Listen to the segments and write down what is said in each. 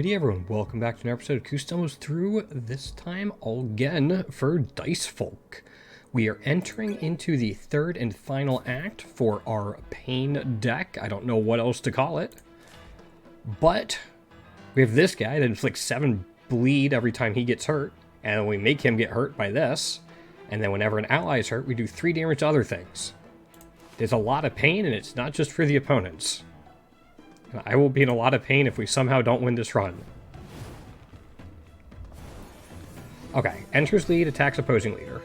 Alrighty everyone, welcome back to an episode of Kuth through, this time again for Dicefolk. We are entering into the third and final act for our Pain deck. I don't know what else to call it. But we have this guy that inflicts 7 bleed every time he gets hurt, and we make him get hurt by this. And then whenever an ally is hurt, we do 3 damage to other things. There's a lot of pain, and it's not just for the opponents. I will be in a lot of pain if we somehow don't win this run. Okay, enters lead, attacks opposing leader.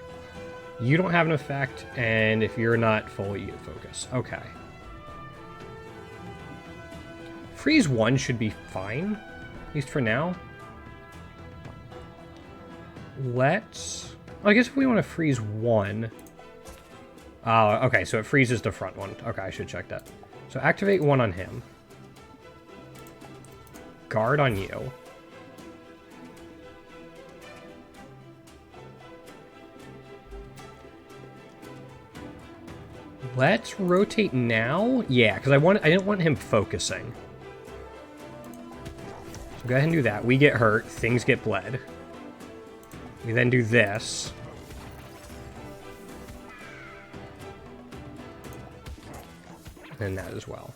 You don't have an effect, and if you're not full, you get focus. Okay. Freeze 1 should be fine, at least for now. Let's... I guess if we want to freeze 1... okay, so it freezes the front one. Okay, I should check that. So activate 1 on him. Guard on you. Let's rotate now. Yeah, because I didn't want him focusing. So go ahead and do that. We get hurt. Things get bled. We then do this. And that as well.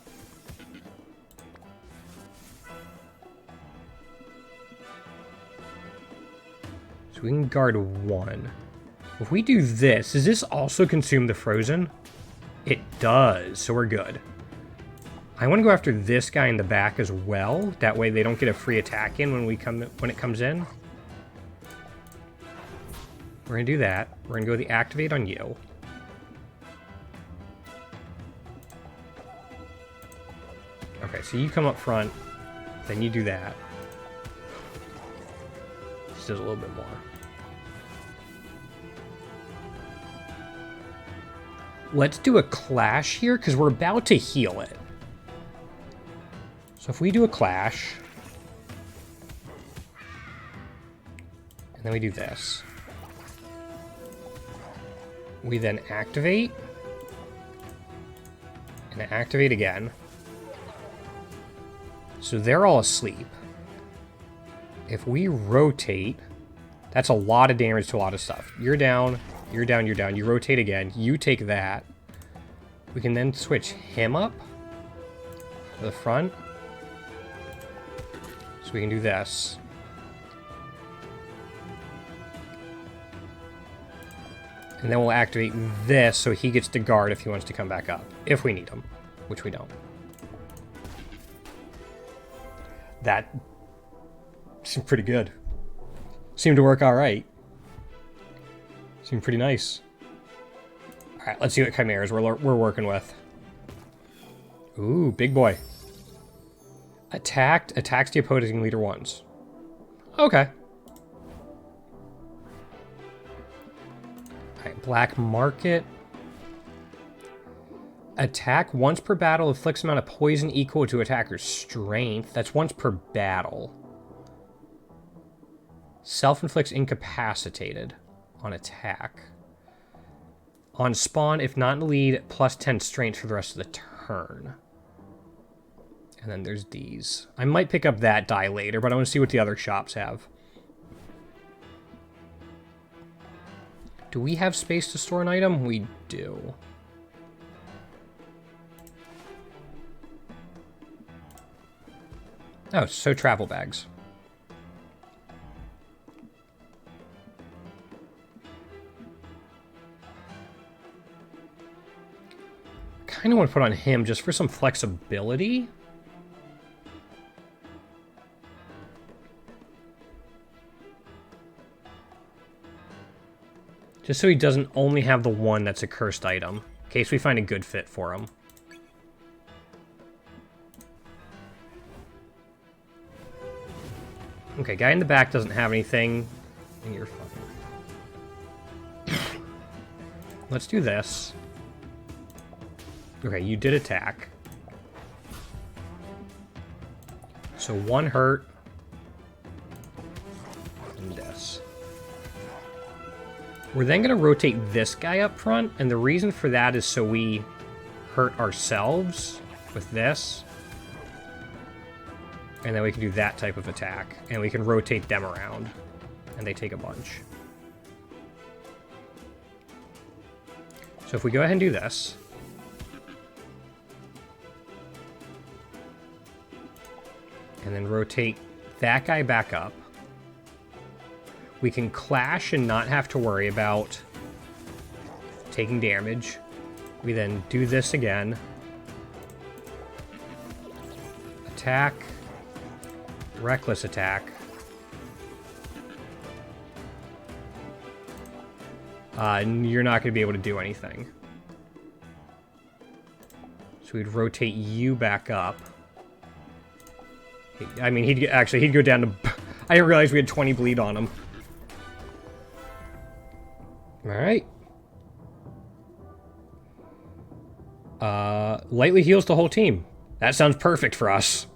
We can guard 1. If we do this, does this also consume the frozen? It does, so we're good. I want to go after this guy in the back as well. That way they don't get a free attack in when it comes in. We're gonna do that. We're gonna go the activate on you. Okay, so you come up front, then you do that. This does a little bit more. Let's do a clash here, because we're about to heal it. So if we do a clash, and then we do this, we then activate, and activate again. So they're all asleep. If we rotate, that's a lot of damage to a lot of stuff. You're down. You're down, you're down. You rotate again. You take that. We can then switch him up to the front. So we can do this. And then we'll activate this so he gets to guard if he wants to come back up. If we need him, which we don't. That seemed pretty good. Seemed to work all right. Seemed pretty nice. Alright, let's see what chimeras we're working with. Ooh, big boy. Attacks the opposing leader once. Okay. Alright, Black Market. Attack once per battle, inflicts amount of poison equal to attacker's strength. That's once per battle. Self-inflicts incapacitated. On attack. On spawn, if not in the lead, plus 10 strength for the rest of the turn. And then there's these. I might pick up that die later, but I want to see what the other shops have. Do we have space to store an item? We do. Oh, so travel bags. I kind of want to put on him just for some flexibility. Just so he doesn't only have the one that's a cursed item, in case we find a good fit for him. Okay, guy in the back doesn't have anything, and you're fine. Let's do this. Okay, you did attack. So 1 hurt. And this. We're then going to rotate this guy up front, and the reason for that is so we hurt ourselves with this. And then we can do that type of attack. And we can rotate them around. And they take a bunch. So if we go ahead and do this. And then rotate that guy back up. We can clash and not have to worry about taking damage. We then do this again. Attack. Reckless attack. You're not going to be able to do anything. So we'd rotate you back up. I mean, he'd go down to... I didn't realize we had 20 bleed on him. Alright. Lightly heals the whole team. That sounds perfect for us.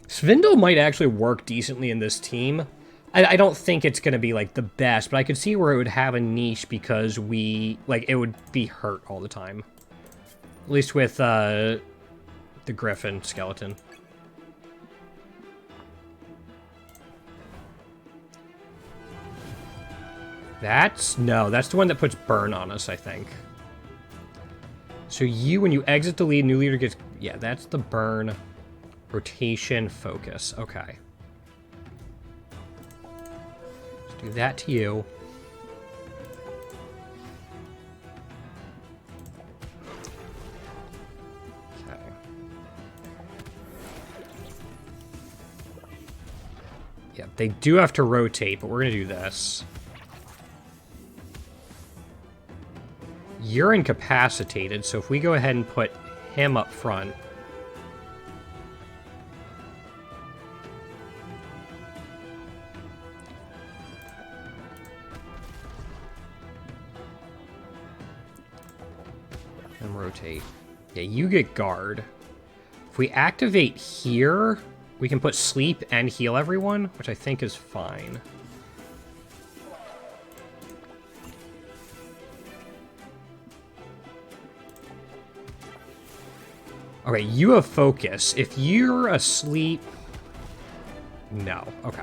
Svindle might actually work decently in this team. I don't think it's going to be, like, the best, but I could see where it would have a niche because it would be hurt all the time. At least with, the Griffin skeleton. That's the one that puts burn on us, I think. So when you exit the lead, new leader gets... Yeah, that's the burn. Rotation, focus. Okay. Let's do that to you. Okay. Yeah, they do have to rotate, but we're going to do this. You're incapacitated, so if we go ahead and put him up front... And rotate. Yeah, you get guard. If we activate here, we can put sleep and heal everyone, which I think is fine. Okay, you have focus. If you're asleep... No. Okay.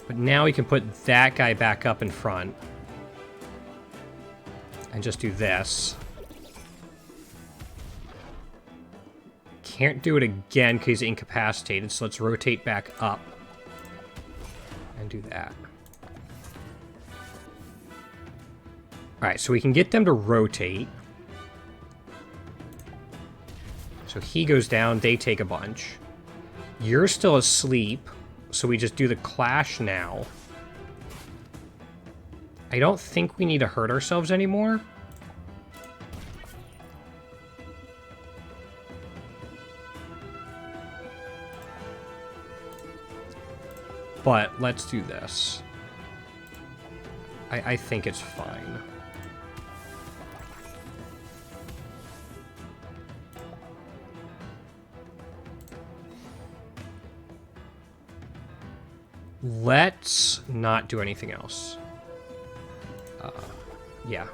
But now we can put that guy back up in front. And just do this. Can't do it again because he's incapacitated, so let's rotate back up. And do that. Alright, so we can get them to rotate. So he goes down, they take a bunch. You're still asleep, so we just do the clash now. I don't think we need to hurt ourselves anymore. But let's do this. I think it's fine. Let's not do anything else. Yeah.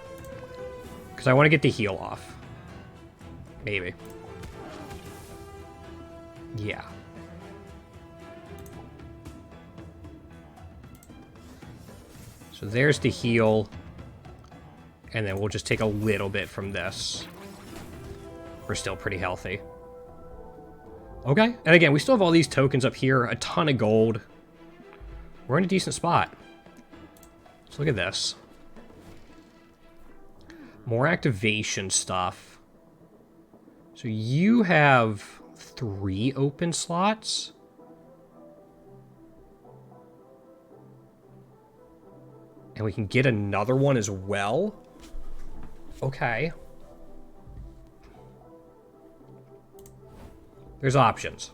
Because I want to get the heal off. Maybe. Yeah. So there's the heal. And then we'll just take a little bit from this. We're still pretty healthy. Okay. And again, we still have all these tokens up here. A ton of gold. We're in a decent spot. Let's look at this. More activation stuff. So you have 3 open slots. And we can get another one as well. Okay. There's options.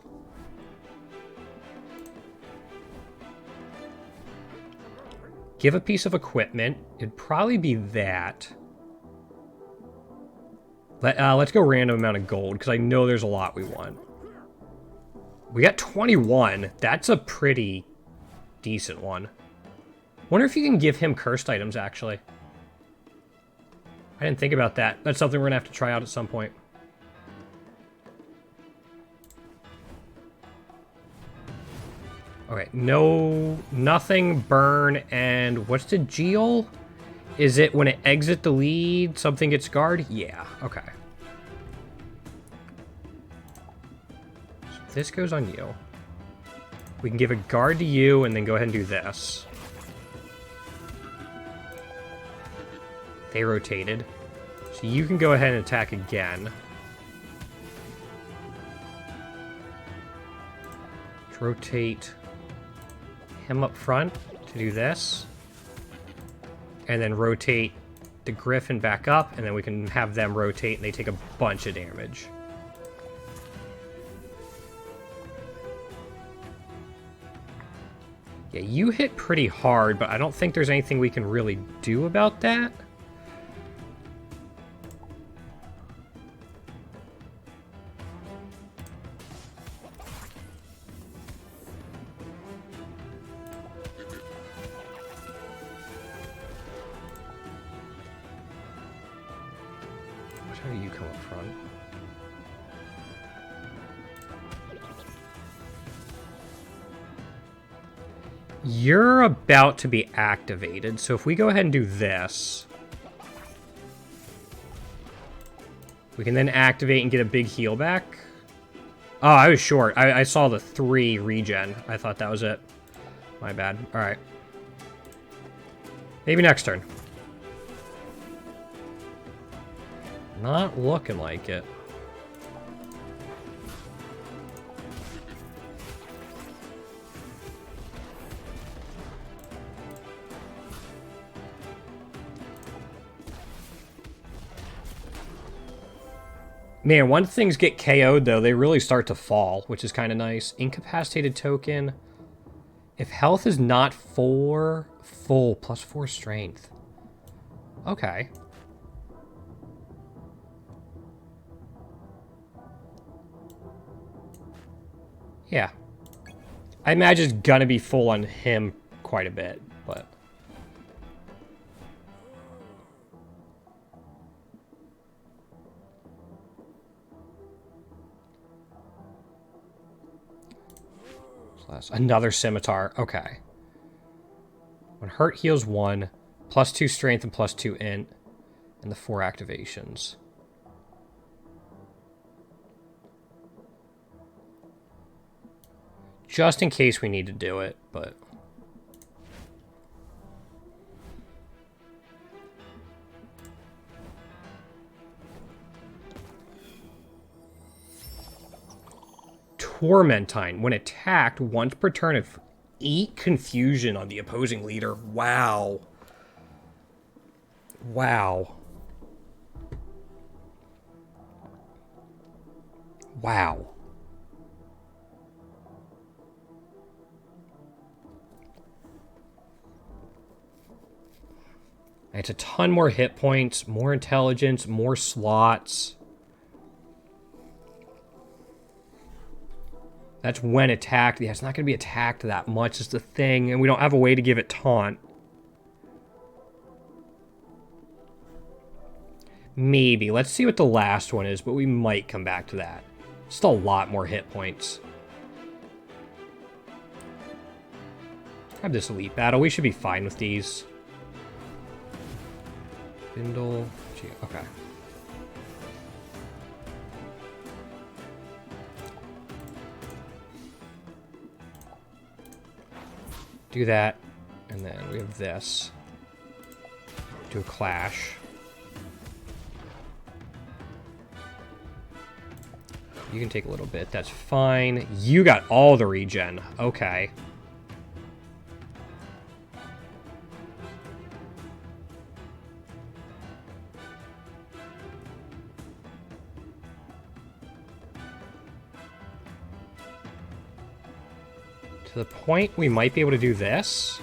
Give a piece of equipment. It'd probably be that. Let's go random amount of gold, because I know there's a lot we want. We got 21. That's a pretty decent one. Wonder if you can give him cursed items, actually. I didn't think about that. That's something we're gonna have to try out at some point. Okay, nothing, burn, and what's the Geo? Is it when it exits the lead, something gets guard? Yeah, okay. So this goes on you. We can give a guard to you and then go ahead and do this. They rotated. So you can go ahead and attack again. Let's rotate him up front to do this. And then rotate the Griffin back up, and then we can have them rotate and they take a bunch of damage. Yeah, you hit pretty hard, but I don't think there's anything we can really do about that. How do you come up front? You're about to be activated, so if we go ahead and do this, we can then activate and get a big heal back. Oh, I was short. I saw the 3 regen. I thought that was it. My bad. All right. Maybe next turn. Not looking like it. Man, once things get KO'd, though, they really start to fall, which is kind of nice. Incapacitated token. If health is not full, plus 4 strength. Okay. Yeah. I imagine it's gonna be full on him quite a bit, but... Another scimitar. Okay. When hurt heals 1, plus 2 strength and plus 2 int, and the 4 activations. Just in case we need to do it, but... Tormentine. When attacked, once per turn, it 8 confusion on the opposing leader. Wow. Wow. Wow. It's a ton more hit points, more intelligence, more slots. That's when attacked. Yeah, it's not going to be attacked that much is the thing, and we don't have a way to give it taunt. Maybe. Let's see what the last one is, but we might come back to that. Still a lot more hit points. Grab this elite battle. We should be fine with these. Bindle. Okay. Do that, and then we have this. Do a clash. You can take a little bit, that's fine. You got all the regen, okay. To the point we might be able to do this.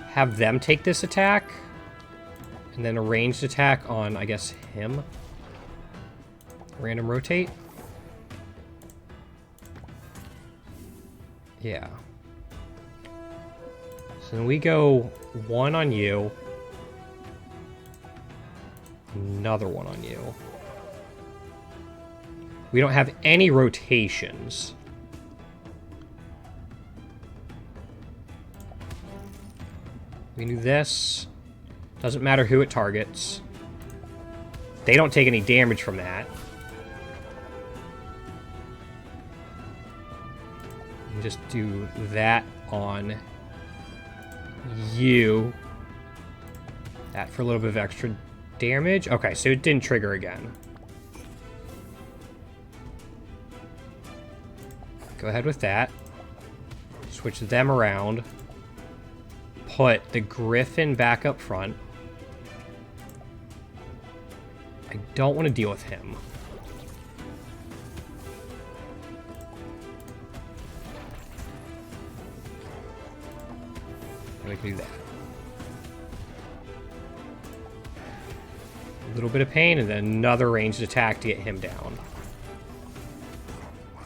Have them take this attack. And then a ranged attack on, I guess, him. Random rotate. Yeah. So then we go 1 on you. Another 1 on you. We don't have any rotations. We can do this. Doesn't matter who it targets. They don't take any damage from that. You can just do that on you. That for a little bit of extra damage. Okay, so it didn't trigger again. Go ahead with that. Switch them around. Put the Griffin back up front. I don't want to deal with him. And we can do that. A little bit of pain, and then another ranged attack to get him down.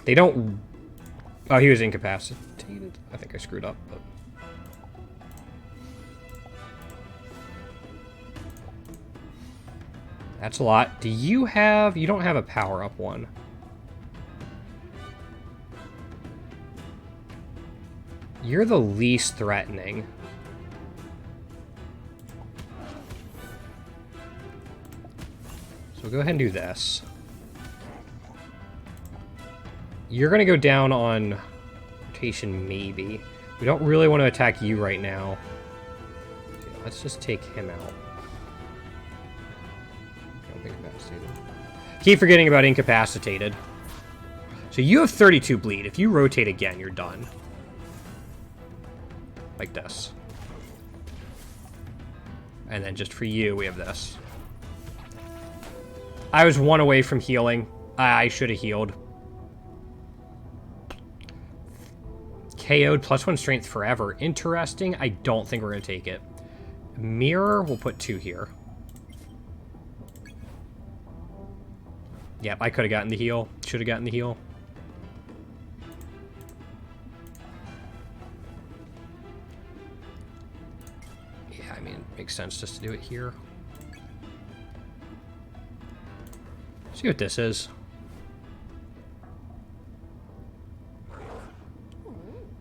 They don't... Oh, he was incapacitated. I think I screwed up, but... That's a lot. Do you have... You don't have a power-up one. You're the least threatening. So go ahead and do this. You're going to go down on rotation, maybe. We don't really want to attack you right now. So let's just take him out. Incapacitated. Keep forgetting about incapacitated. So you have 32 bleed. If you rotate again, you're done. Like this. And then just for you, we have this. I was 1 away from healing. I should have healed. KO'd +1 strength forever. Interesting. I don't think we're going to take it. Mirror, we'll put 2 here. Yep, I could have gotten the heal. Should have gotten the heal. Yeah, I mean, it makes sense just to do it here. See what this is.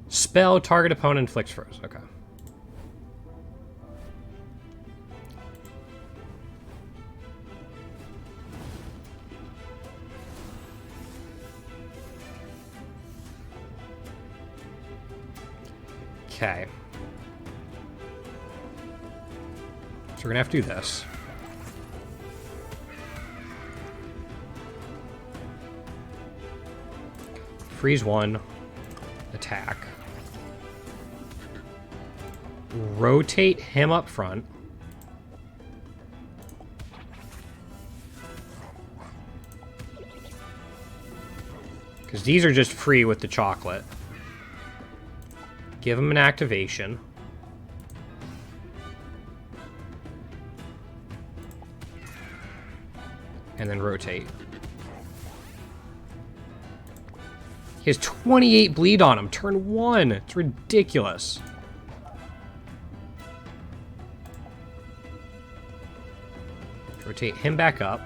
Spell, target opponent inflicts froze. Okay. Okay. So we're gonna have to do this. Freeze 1. Attack. Rotate him up front. Because these are just free with the chocolate. Give him an activation. And then rotate. He has 28 bleed on him. Turn 1. It's ridiculous. Rotate him back up.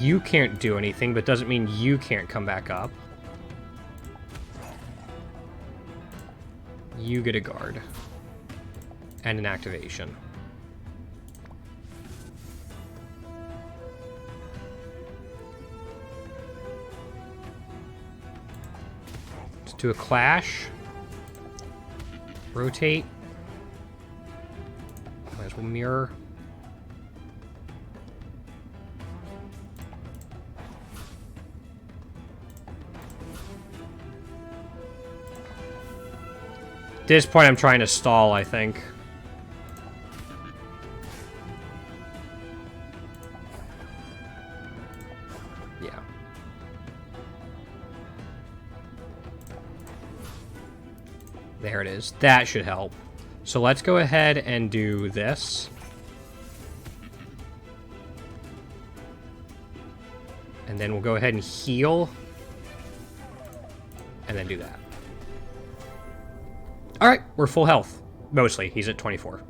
You can't do anything, but doesn't mean you can't come back up. You get a guard. And an activation. Let's do a clash. Rotate. Might as well mirror. At this point, I'm trying to stall, I think. Yeah. There it is. That should help. So let's go ahead and do this. And then we'll go ahead and heal. And then do that. Alright, we're full health. Mostly. He's at 24.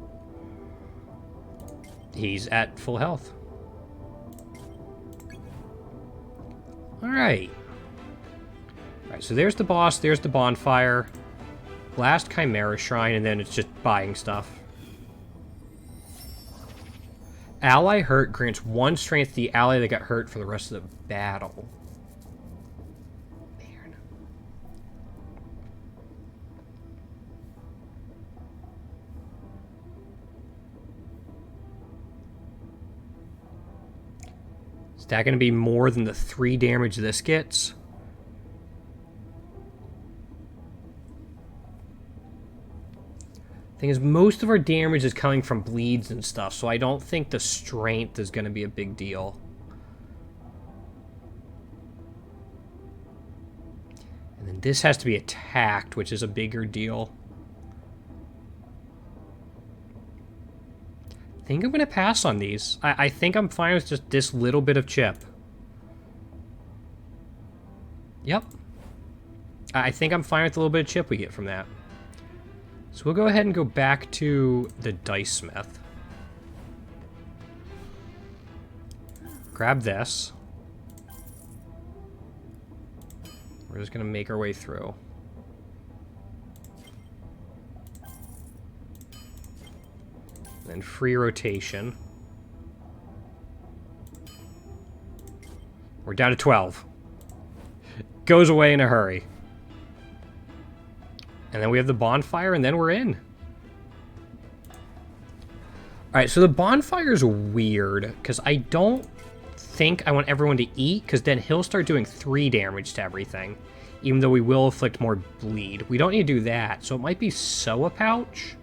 He's at full health. Alright. Alright, so there's the boss, there's the bonfire. Last Chimera Shrine, and then it's just buying stuff. Ally hurt grants 1 strength to the ally that got hurt for the rest of the battle. Man. Is that going to be more than the 3 damage this gets? Thing is, most of our damage is coming from bleeds and stuff, so I don't think the strength is going to be a big deal. And then this has to be attacked, which is a bigger deal. I think I'm going to pass on these. I think I'm fine with just this little bit of chip. Yep. I think I'm fine with the little bit of chip we get from that. So we'll go ahead and go back to the Dice Smith. Grab this. We're just going to make our way through. Then free rotation. We're down to 12. Goes away in a hurry. And then we have the bonfire, and then we're in. Alright, so the bonfire is weird, because I don't think I want everyone to eat, because then he'll start doing 3 damage to everything, even though we will inflict more bleed. We don't need to do that, so it might be a pouch.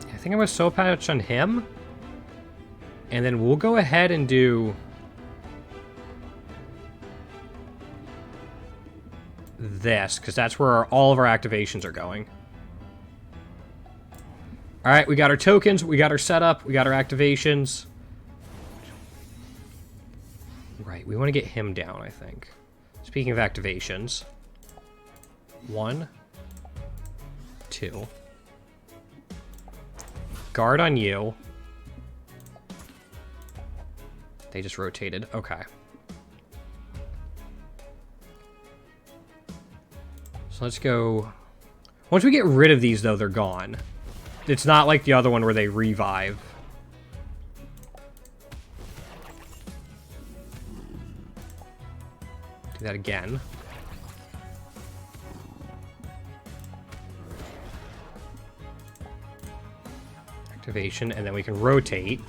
I think I'm going to soul pouch on him. And then we'll go ahead and do this, because that's where all of our activations are going. Alright, we got our tokens, we got our setup, we got our activations. Right, we want to get him down, I think. Speaking of activations. 1, 2. Guard on you. They just rotated. Okay. So let's go. Once we get rid of these, though, they're gone. It's not like the other one where they revive. Do that again. Activation, and then we can rotate.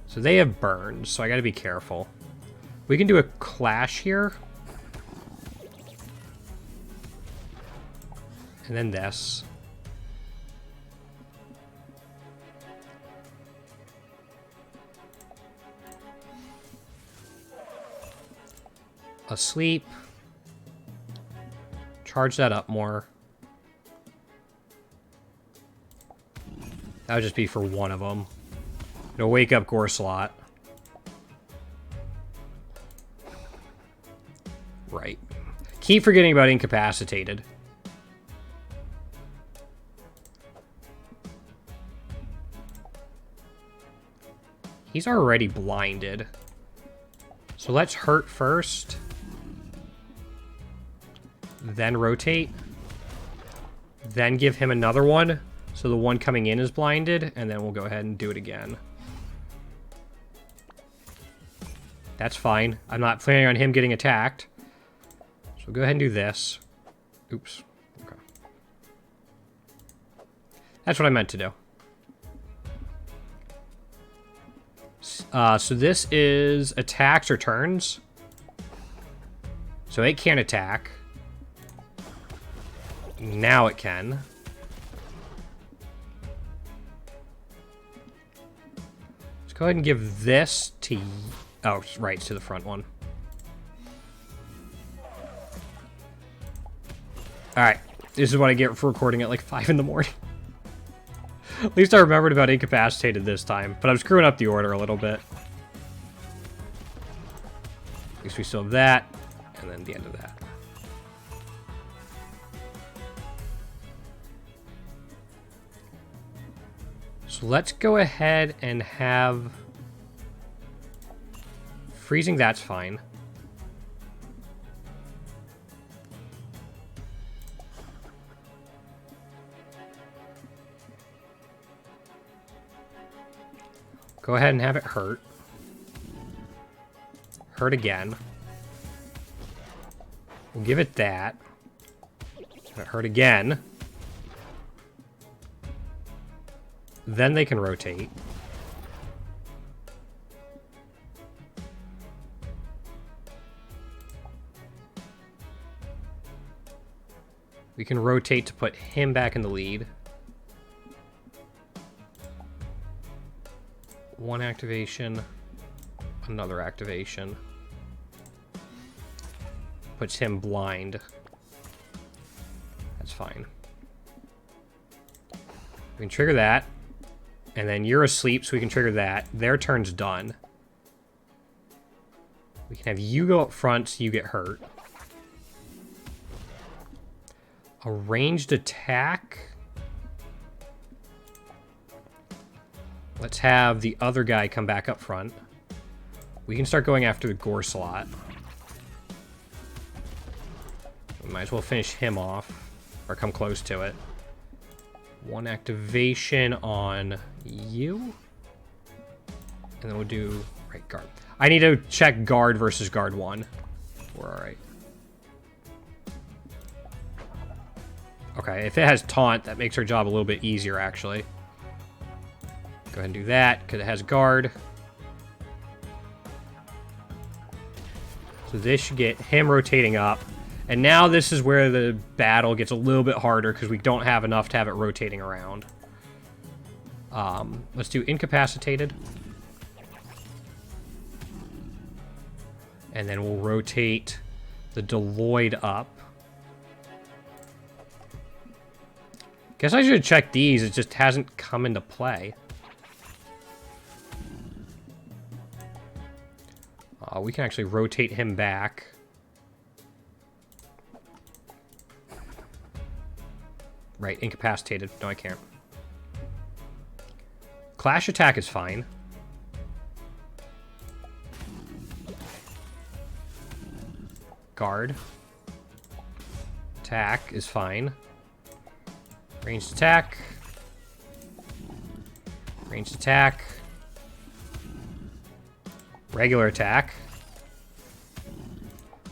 So they have burns, so I gotta be careful. We can do a clash here. And then this. Asleep. Charge that up more. That would just be for one of them. It'll wake up Gorslot. Right. Keep forgetting about incapacitated. He's already blinded. So let's hurt first. Then rotate. Then give him another one. So the one coming in is blinded. And then we'll go ahead and do it again. That's fine. I'm not planning on him getting attacked. So go ahead and do this. Oops. Okay. That's what I meant to do. So this is attacks or turns. So it can't attack. Now it can. go ahead and give this to... Oh, right, to the front one. Alright, this is what I get for recording at like 5 in the morning. At least I remembered about incapacitated this time, but I'm screwing up the order a little bit. At least we still have that, and then the end of that. So let's go ahead and have... Freezing, that's fine. Go ahead and have it hurt. Hurt again. We'll give it that. Have it hurt again. Then they can rotate. We can rotate to put him back in the lead. One activation, another activation. Puts him blind. That's fine. We can trigger that. And then you're asleep, so we can trigger that. Their turn's done. We can have you go up front so you get hurt. A ranged attack. Let's have the other guy come back up front. We can start going after the gore slot. We might as well finish him off, or come close to it. One activation on you. And then we'll do... Right, guard. I need to check guard versus guard 1. We're alright. Okay, if it has taunt, that makes our job a little bit easier, actually. Go ahead and do that, because it has guard. So this should get him rotating up. And now this is where the battle gets a little bit harder, because we don't have enough to have it rotating around. Let's do incapacitated. And then we'll rotate the Deloitte up. Guess I should check these, it just hasn't come into play. We can actually rotate him back. Right, incapacitated. No, I can't. Clash attack is fine. Guard. Attack is fine. Ranged attack. Ranged attack. Regular attack.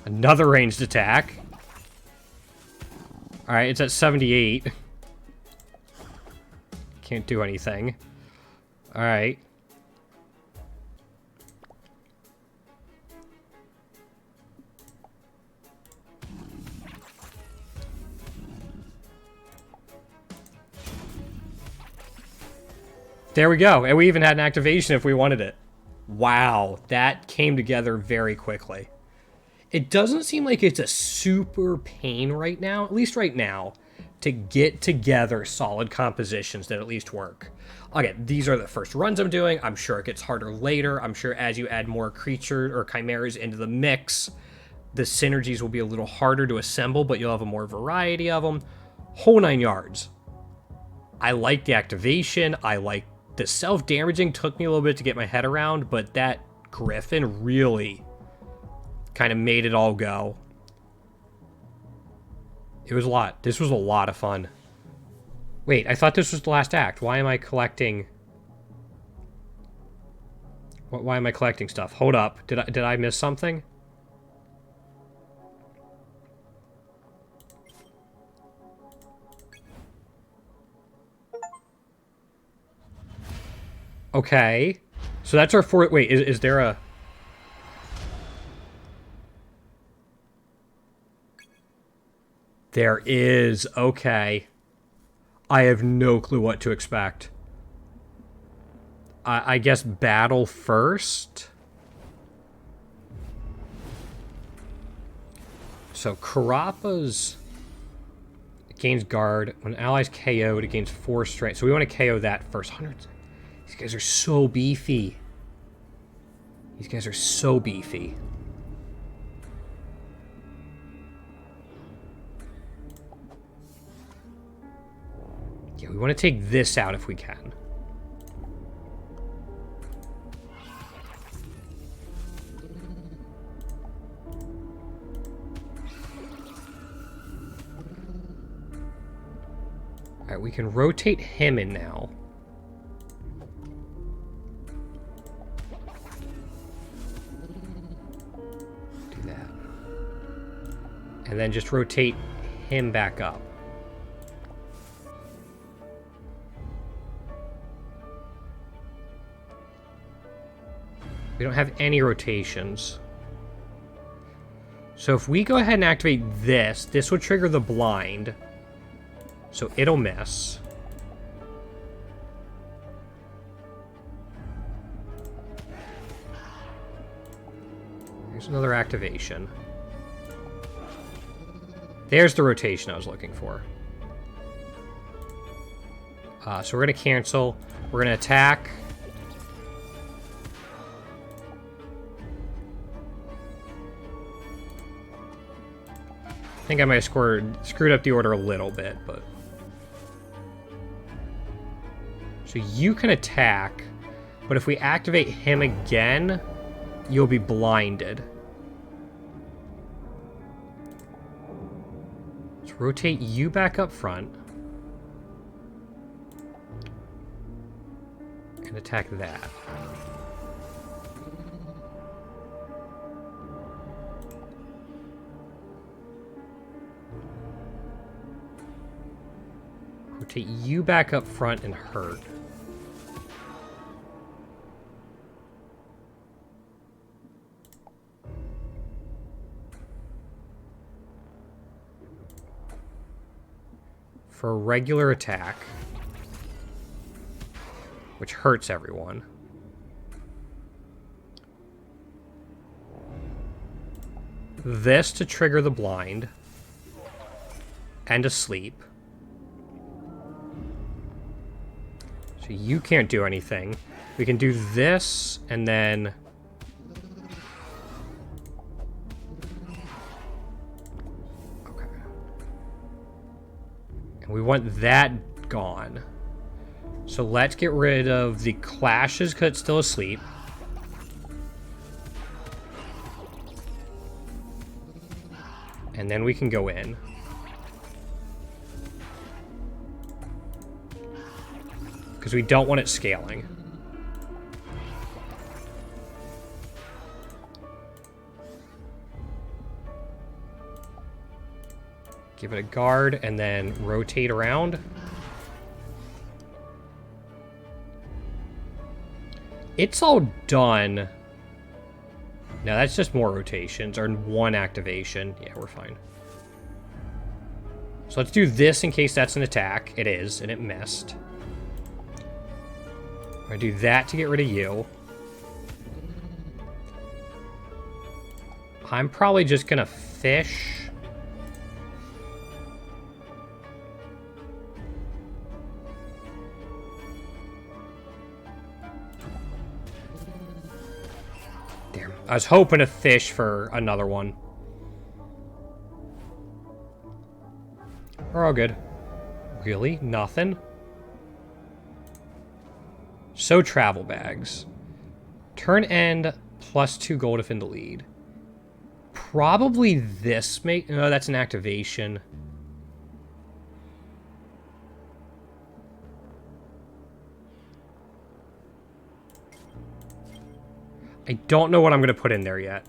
Another ranged attack. Alright, it's at 78. Can't do anything. Alright. There we go. And we even had an activation if we wanted it. Wow, that came together very quickly. It doesn't seem like it's a super pain right now, at least right now, to get together solid compositions that at least work. Again, these are the first runs I'm doing. I'm sure it gets harder later. I'm sure as you add more creatures or chimeras into the mix, the synergies will be a little harder to assemble, but you'll have a more variety of them. Whole 9 yards. I like the activation. I like the self-damaging. Took me a little bit to get my head around, but that Griffin really kind of made it all go. It was a lot. This was a lot of fun. Wait, I thought this was the last act. Why am I collecting... Why am I collecting stuff? Hold up. Did I miss something? Okay. So that's our fourth... Wait, is there a... There is. Okay. I have no clue what to expect. I guess battle first. So Karapa's gains guard. When allies KO'd, it gains 4 strength. So we want to KO that first. Hundreds. These guys are so beefy. These guys are so beefy. Yeah, we want to take this out if we can. Alright, we can rotate him in now. Do that. And then just rotate him back up. We don't have any rotations. So if we go ahead and activate this, this will trigger the blind. So it'll miss. Here's another activation. There's the rotation I was looking for. So we're going to cancel. We're going to attack. I think I might have screwed up the order a little bit, but... So you can attack, but if we activate him again, you'll be blinded. Let's rotate you back up front. And attack that. Rotate you back up front and hurt. For a regular attack, which hurts everyone. This to trigger the blind and to sleep. So you can't do anything. We can do this and then... We want that gone. So let's get rid of the clashes because it's still asleep. And then we can go in. Because we don't want it scaling. Give it a guard, and then rotate around. It's all done. No, that's just more rotations, or 1 activation. Yeah, we're fine. So let's do this in case that's an attack. It is, and it missed. I'm gonna do that to get rid of you. I'm probably just gonna fish. I was hoping to fish for another one. We're all good. Really? Nothing? So travel bags. Turn end +2 gold if in the lead. Probably this make... No, that's an activation. I don't know what I'm going to put in there yet.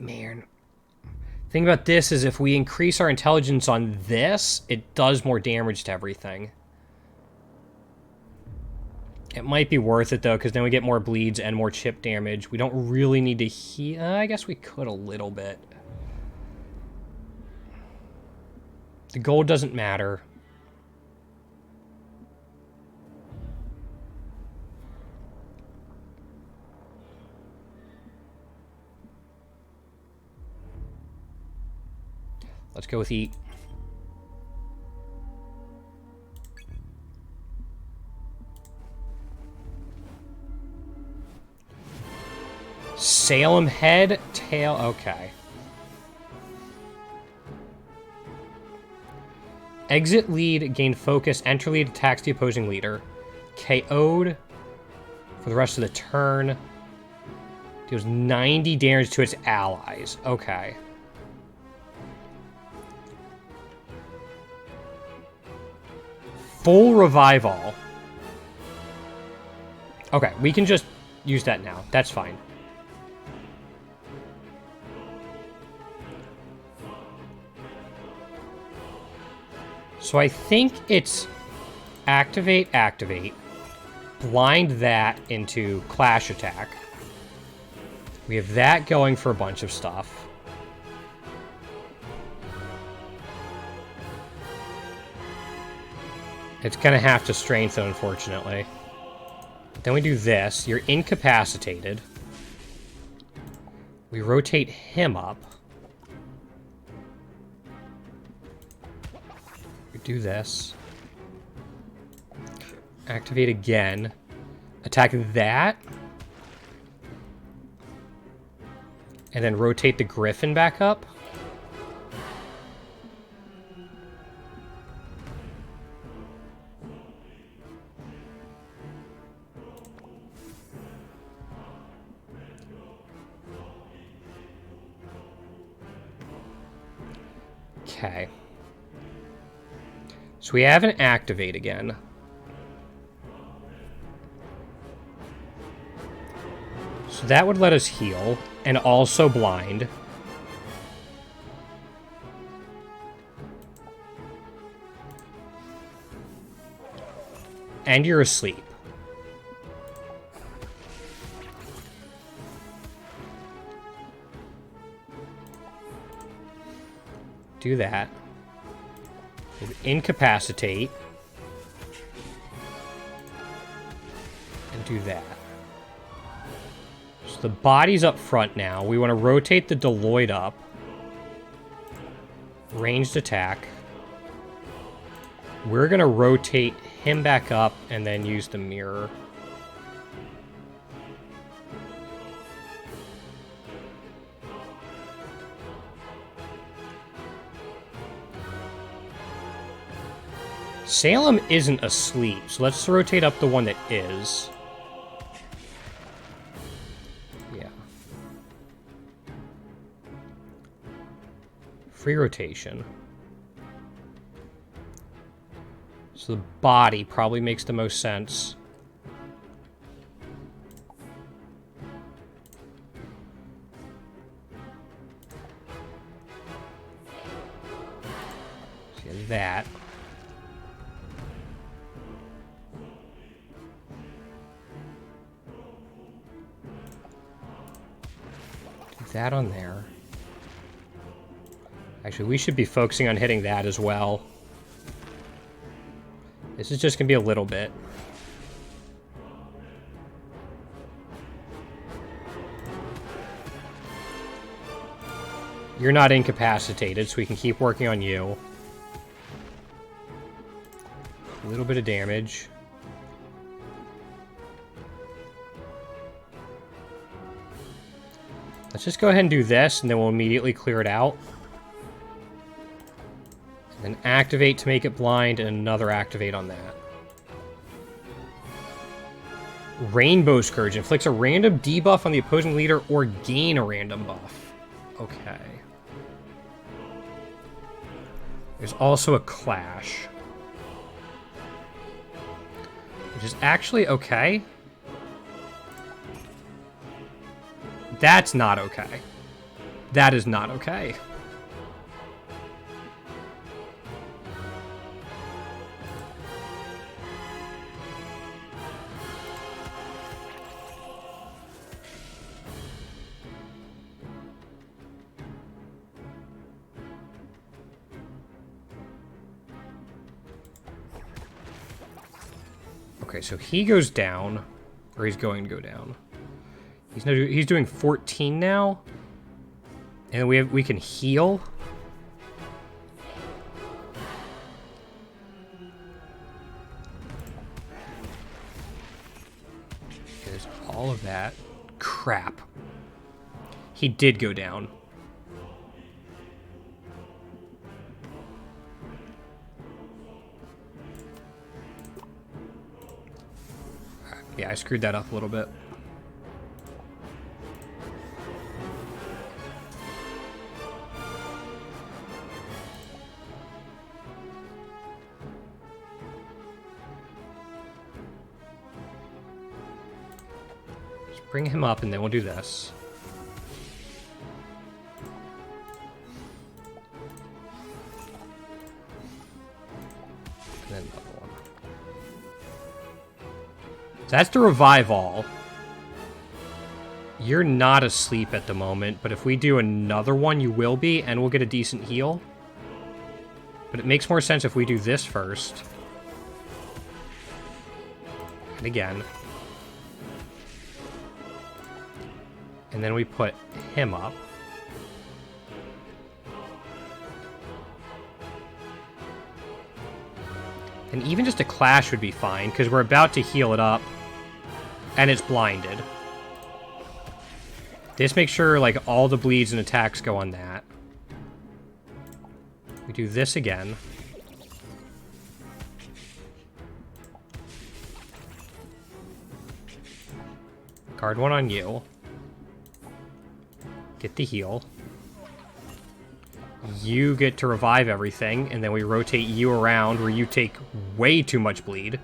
Man. Thing about this is if we increase our intelligence on this, it does more damage to everything. It might be worth it, though, because then we get more bleeds and more chip damage. We don't really need to heal. I guess we could a little bit. The gold doesn't matter. Let's go with eat. Salem head, tail, okay. Exit lead, gain focus, enter lead, attacks the opposing leader. KO'd for the rest of the turn. Deals 90 damage to its allies. Okay. Full revival. Okay, we can just use that now. That's fine. So I think it's activate, activate. Blind that into clash attack. We have that going for a bunch of stuff. It's going to have to strengthen, unfortunately. Then we do this. You're incapacitated. We rotate him up. We do this. Activate again. Attack that. And then rotate the Griffin back up. Okay. So we have an activate again. So that would let us heal, and also blind. And you're asleep. Do that. Incapacitate. And do that. So the body's up front now. We want to rotate the Deloitte up. Ranged attack. We're going to rotate him back up and then use the mirror. Salem isn't asleep, so let's rotate up the one that is. Yeah. Free rotation. So the body probably makes the most sense. So yeah, that. That on there. Actually, we should be focusing on hitting that as well. This is just going to be a little bit. You're not incapacitated, so we can keep working on you. A little bit of damage. Let's just go ahead and do this, and then we'll immediately clear it out. And then activate to make it blind, and another activate on that. Rainbow Scourge inflicts a random debuff on the opposing leader or gain a random buff. Okay. There's also a Clash. Which is actually okay. That's not okay. That is not okay. Okay, so he goes down, or he's going to go down. He's doing 14 now, and we can heal. There's all of that. Crap. He did go down. Yeah, I screwed that up a little bit. Just bring him up and then we'll do this. And then another one. So that's to revive all. You're not asleep at the moment, but if we do another one, you will be, and we'll get a decent heal. But it makes more sense if we do this first. And again. And then we put him up. And even just a clash would be fine, because we're about to heal it up. And it's blinded. Just make sure, like, all the bleeds and attacks go on that. We do this again. Card one on you. Get the heal. You get to revive everything, and then we rotate you around where you take way too much bleed.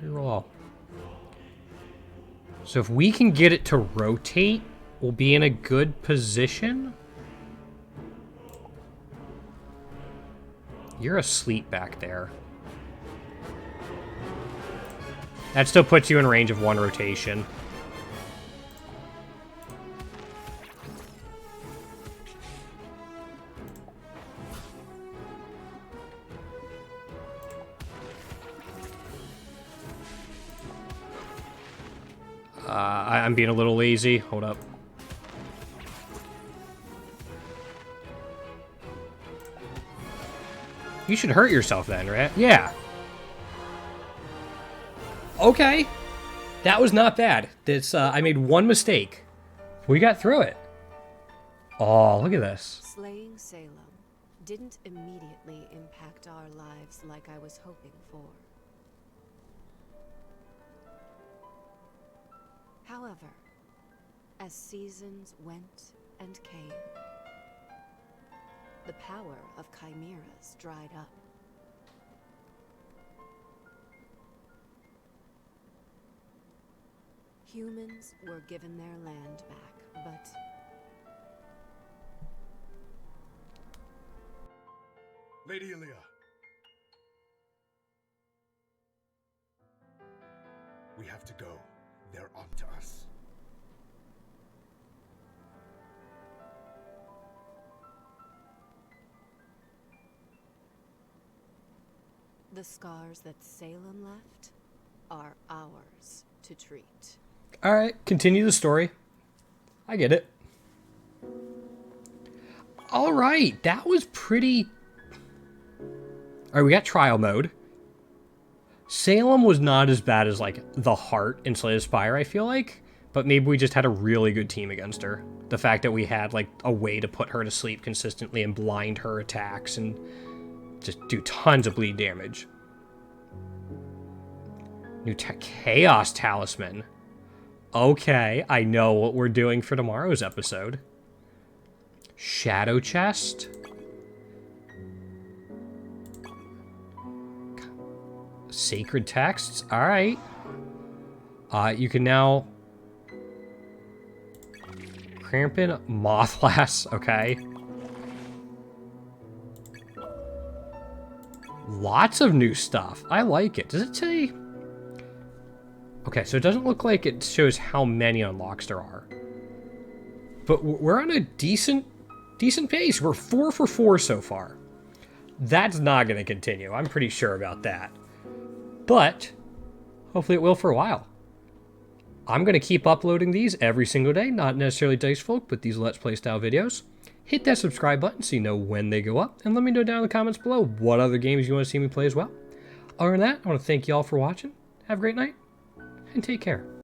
Reroll. So if we can get it to rotate, we'll be in a good position. You're asleep back there. That still puts you in range of one rotation. I'm being a little lazy. Hold up. You should hurt yourself then, right? Yeah. Okay. That was not bad. This, I made one mistake. We got through it. Oh, look at this. Slaying Salem didn't immediately impact our lives like I was hoping for. However, as seasons went and came, the power of chimeras dried up. Humans were given their land back, but Lady Elia. We have to go. They're on to us. the scars that Salem left are ours to treat. All right, continue the story. I get it. All right, that was pretty... All right, we got trial mode. Salem was not as bad as, like, the Heart in Slay the Spire, I feel like. But maybe we just had a really good team against her. The fact that we had, like, a way to put her to sleep consistently and blind her attacks and just do tons of bleed damage. New Chaos Talisman. Okay, I know what we're doing for tomorrow's episode. Shadow Chest. Sacred Texts. Alright. You can now... Crampon Mothlass. Okay. Lots of new stuff. I like it. Does it say... Okay, so it doesn't look like it shows how many unlocks there are. But we're on a decent Decent pace. We're 4 for 4 so far. That's not going to continue. I'm pretty sure about that. But hopefully it will for a while. I'm going to keep uploading these every single day. Not necessarily Dicefolk, but these Let's Play style videos. Hit that subscribe button so you know when they go up. And let me know down in the comments below what other games you want to see me play as well. Other than that, I want to thank you all for watching. Have a great night. And take care.